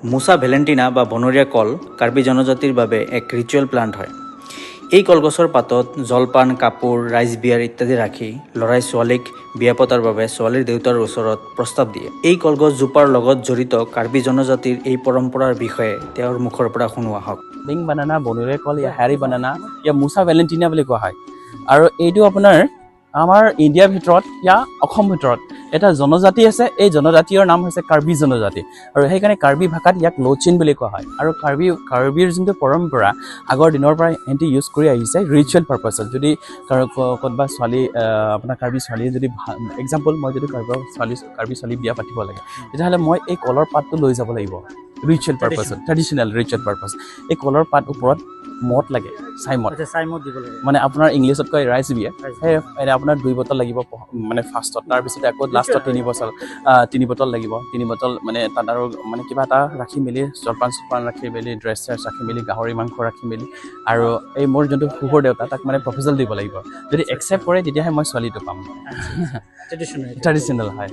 মুসা Valentina বা বনৰীয়া কল কাৰ্বি জনজাতিৰ বাবে এক ৰিচুৱেল প্লাণ্ট হয়। এই কলগছৰ পাতত জলপান, কাপোৰ, ৰাইজ বিয়াৰ ইত্যাদি ৰাখি ল'ৰাই ছোৱালীক বিয়া পতাৰ বাবে ছোৱালীৰ দেউতাৰ ওচৰত প্ৰস্তাৱ দিয়ে। এই কলগছজোপাৰ লগত জড়িত কাৰ্বি জনজাতিৰ এই পৰম্পৰাৰ বিষয়ে তেওঁৰ মুখৰ পৰা শুনোৱা হওক। বিং বানানা, বনৰীয়া কল, হেৰি বানানা, ইয়াক মুসা ভেলেণ্টিনা বুলি কোৱা হয়। আৰু এইটো আপোনাৰ আমাৰ ইণ্ডিয়াৰ ভিতৰত অসম ভিতৰত এটা জনজাতি আছে। এই জনজাতিৰ নাম হৈছে কাৰ্বি জনজাতি, আৰু সেইকাৰণে কাৰ্বি ভাষাত ইয়াক লচিন বুলি কোৱা হয়। আৰু কাৰ্বিৰ যোনটো পৰম্পৰা আগৰ দিনৰ পৰা এহেঁতি ইউজ কৰি আহিছে ৰিচুৱেল পাৰ্পাছত। যদি ক'ৰবাত ছোৱালী আপোনাৰ কাৰ্বি ছোৱালীয়ে যদি এক্সাম্পল মই যদি কাৰ্বি ছোৱালী বিয়া পাতিব লাগে, তেতিয়াহ'লে মই এই কলৰ পাতটো লৈ যাব লাগিব ৰিচুৱেল পাৰ্পাছত, ট্ৰেডিশ্যনেল ৰিচুৱেল পাৰ্পাছ। এই কলৰ পাত ওপৰত মদ লাগে, চাইমদ দিব লাগে, মানে আপোনাৰ ইংলিছত কয় ৰাইচ বিয়া। সেই আপোনাৰ 2 বটল লাগিব মানে ফাৰ্ষ্টত, তাৰপিছত আকৌ লাষ্টত 3 বটল লাগিব। 3 বটল মানে তাত আৰু মানে কিবা এটা ৰাখি মেলি, জলপান ৰাখি মেলি, ড্ৰেছ ৰাখি মেলি, গাহৰি মাংস ৰাখি মেলি, আৰু এই মোৰ যোনটো শহুৰ দেউতা তাক মানে প্ৰপ'জেল দিব লাগিব। যদি একচেপ্ট কৰে তেতিয়াহে মই ছোৱালীটো পাম। ট্ৰেডিশ্যনেল হয়।